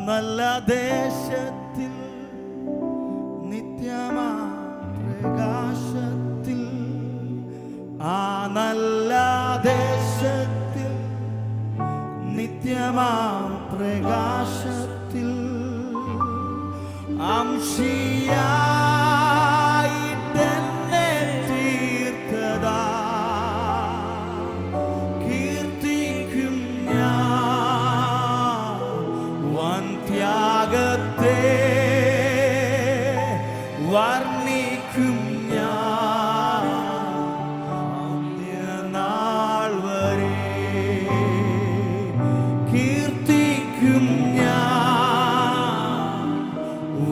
നല്ല ദേശത്തിൽ നിത്യമാ പ്രകാശത്തിൽ, ആ നല്ല ദേശത്തിൽ നിത്യമാ പ്രകാശത്തിൽ അംശിയായിട്ടെന്നെ തീർത്തതാ കീർത്തിക്കും ഞാൻ വൻ ത്യാഗത്തെ വർണ്ണിക്കും ഞാൻ അന്ത്യനാൾ വരെ കീർത്തിക്കും ഞാൻ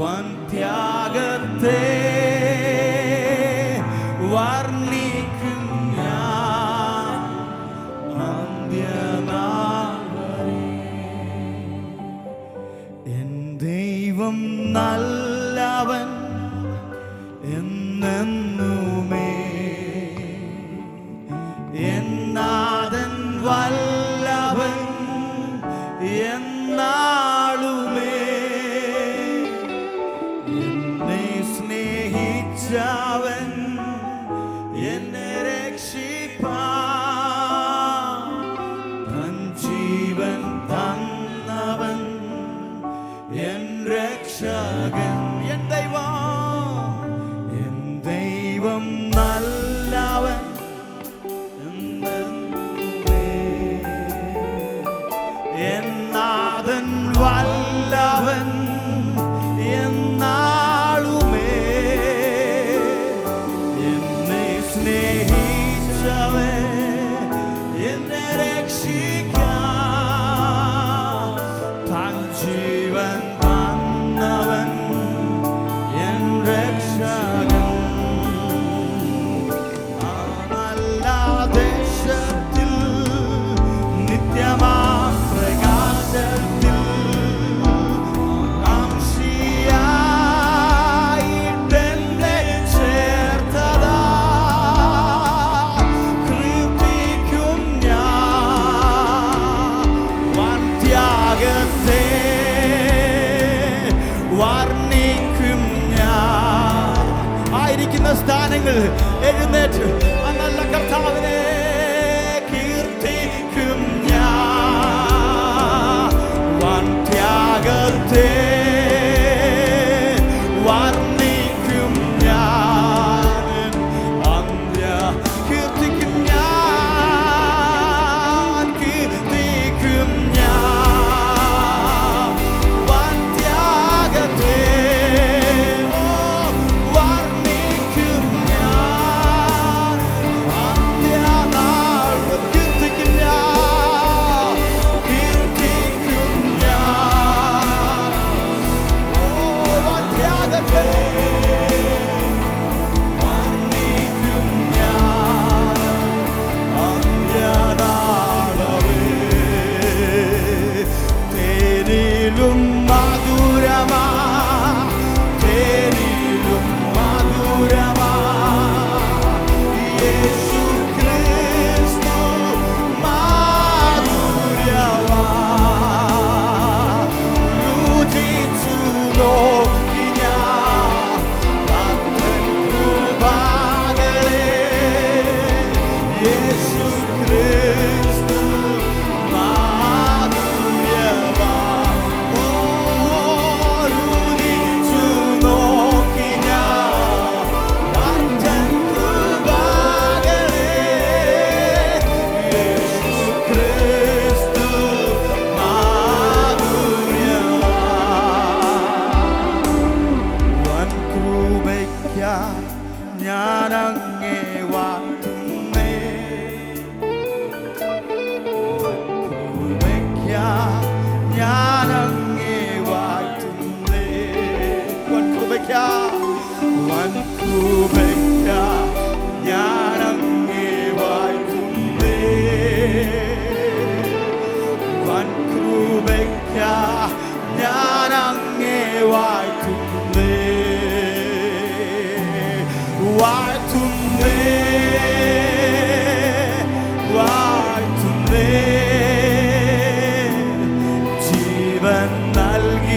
വൻ ത്യാഗത്തെ വർണ്ണിക്കും ഞാൻ അന്ത്യനാൾ വരെ. എൻ ദൈവം നല്ലവൻ എന്നെന്നുമേ, എൻ നാഥൻ വല്ലവൻ എന്നാളുമേ. എന്നെ സ്നേഹിച്ചവൻ എന്നെ രക്ഷിപ്പാൻ തൻ ജീവൻ തന്നവൻ എൻ രക്ഷകൻ. എൻ ദൈവം നല്ലവൻ എന്നെന്നുമേ, എൻ നാഥൻ വല്ലവൻ എന്നാളുമേ. എന്നെ സ്നേഹിച്ചവൻ എന്നെ രക്ഷിക്കാൻ തൻ ജീവൻ തന്നവൻ എൻ രക്ഷകൻ. ആ നല്ല ദേശത്തിൽ നിത്യമാ പ്രകാശത്തിൽ അംശിയായിട്ടെന്നെ ചേർത്തതാ കീർത്തിക്കും ഞാൻ വൻ ത്യാഗത്തെ വർണ്ണിക്കും ഞാൻ. ആയിരിക്കുന്ന സ്ഥാനങ്ങൾ എഴുന്നേറ്റ് ആ നല്ല കർത്താവിനെ കീർത്തിക്കും ഞാൻ വൻ ത്യാഗത്തെ വർണ്ണിക്കും ഞാൻ അന്ത്യ കീർത്തിക്കും ഞാൻ കീർത്തിക്കും ഞാൻ വൻ ത്യാഗത്തെ വർണ്ണിക്കും ഞാൻ അന്ത്യനാൾ കീർത്തിക്കും ഞാൻ കീർത്തിക്കും ഞാൻ വൻ ത്യാഗത്തെ വർണ്ണിക്കും ഞാൻ അന്ത്യനാളവേ. തേനിലും മധുരമാ തേനിലും മധുരമാ യേശു ക്രിസ്തു മാധുര്യമാ. രുചിച്ചു നോക്കി ഞാൻ തൻ കൃപകളെ യേശു ക്രിസ്തു മാധുര്യമാ. രുചിച്ചു നോക്കി ഞാൻ തൻ കൃപകളെ യേശു ക്രിസ്തു മാധുര്യമാ. വൻ കൃപയ്ക്കായി ഞാൻ അങ്ങേ വാഴ്ത്തുന്നേ, കൃപയ്ക്കായി ഞാൻ അങ്ങേ വാഴ്ത്തുന്നേ. വൻ കൃപയ്ക്കായി ഞാൻ അങ്ങേ വാഴ്ത്തുന്നേ. വൻ കൃപയ്ക്കായി ഞാൻ അങ്ങേ വാഴ്ത്തുന്നേ വാഴ്ത്തുന്നേ വാഴ്ത്തുന്നേ ജീവൻ നൽകി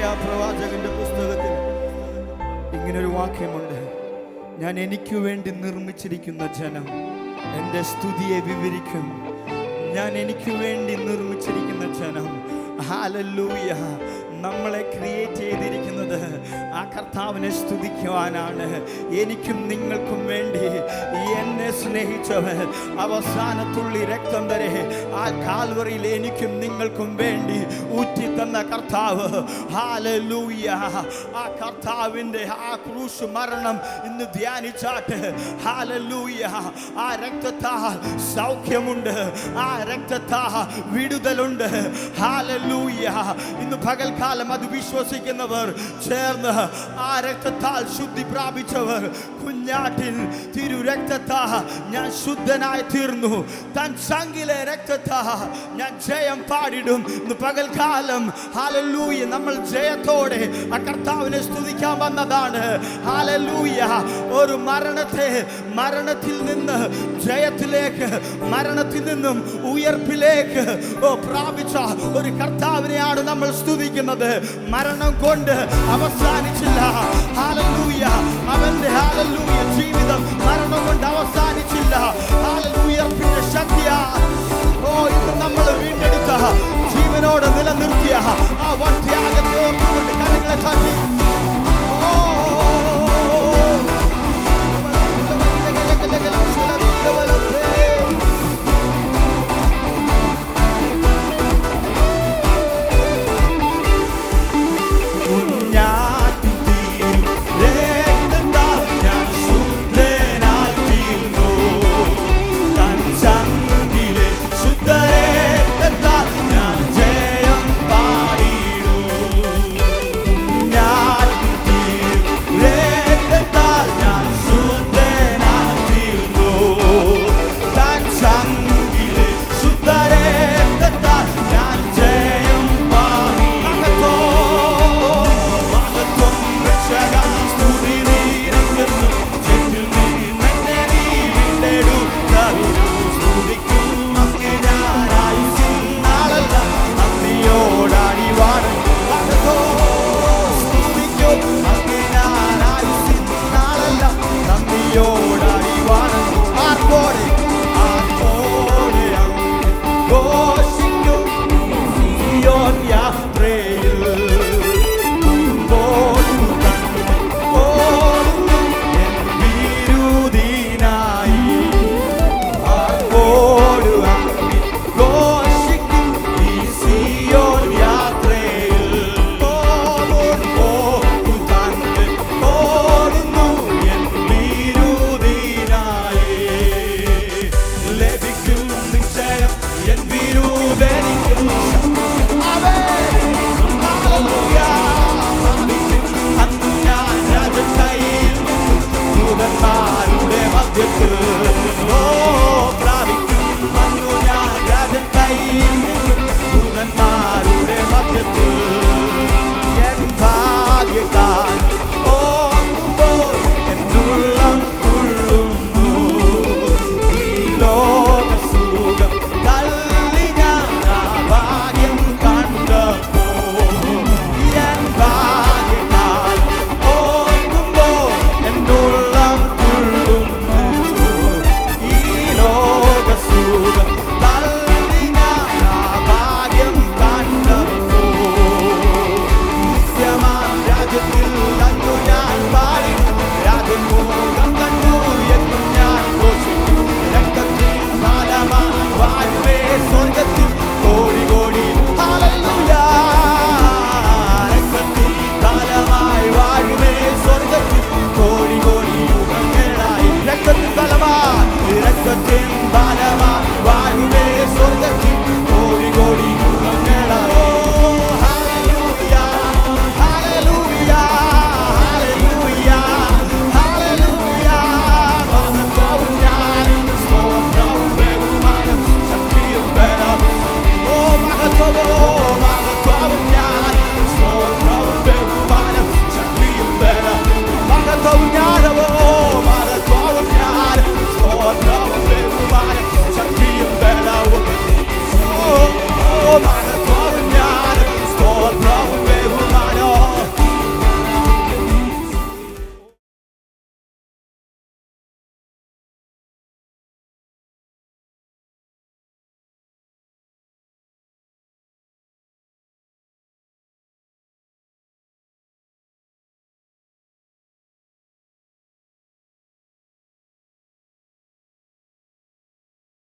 യെശയ്യാ പ്രവാചകന്റെ പുസ്തകത്തിൽ ഇങ്ങനൊരു വാക്യമുണ്ട്: ഞാൻ എനിക്ക് വേണ്ടി നിർമ്മിച്ചിരിക്കുന്ന ജനം എൻ്റെ സ്തുതിയെ വിവരിക്കും. ഞാൻ എനിക്ക് വേണ്ടി നിർമ്മിച്ചിരിക്കുന്ന ജനം. ഹല്ലേലൂയ. നമ്മളെ ക്രിയേറ്റ് ചെയ്തിരിക്കുന്നത് ആ കർത്താവിനെ സ്തുതിക്കുവാനാണ്. എനിക്കും നിങ്ങൾക്കും വേണ്ടി എന്നെ സ്നേഹിച്ചവൻ അവസാനത്തുള്ളി രക്തം വരെ ആ കാൽവറിയിൽ എനിക്കും നിങ്ങൾക്കും വേണ്ടി ഊറ്റിത്തന്ന കർത്താവ്. ഹല്ലേലൂയ. ആ കർത്താവിൻ്റെ ആ ക്രൂശ് മരണം ഇന്ന് ധ്യാനിച്ചാട്ട്, ഹല്ലേലൂയ, ആ രക്തത്താൽ സൗഖ്യമുണ്ട്, ആ രക്തത്താൽ വിടുതലുണ്ട്. ഹല്ലേലൂയ. ഇന്ന് പകൽക്കാലം അത് വിശ്വസിക്കുന്നവർ ചേർന്ന് ആ രക്തത്താൽ ശുദ്ധി പ്രാപിച്ചവർ, കുഞ്ഞാട്ടിൻ തിരു രക്തത്താൽ ഞാൻ ശുദ്ധനായി തീർന്നു, തൻ ചങ്കിലെ രക്തത്താൽ ഞാൻ ജയം പാടിടും. ഇന്ന് പകൽക്കാലം ഹല്ലേലൂയ നമ്മൾ ജയത്തോടെ ആ കർത്താവിനെ സ്തുതിക്കാൻ വന്നതാണ്. ഹല്ലേലൂയ. ഒരു മരണത്തിൽ നിന്ന് ജയത്തിലേക്ക്, മരണത്തിൽ നിന്നും ഉയർപ്പിലേക്ക് പ്രാപിച്ച ഒരു കർത്താവിനെയാണ് നമ്മൾ സ്തുതിക്കുന്നത്. മരണം കൊണ്ട് അവസാനിച്ചില്ല. ഹല്ലേലൂയ. അവന്റെ ഹല്ലേലൂയ ജീവിതം മരണം കൊണ്ട് അവസാനിച്ചില്ല. ഹല്ലേലൂയ. ഉയർപ്പിന്റെ ശക്തിയാ ഇന്ന് നമ്മൾ വീണ്ടെടുത്ത ജീവനോട് നിലനിർത്തിയ ആ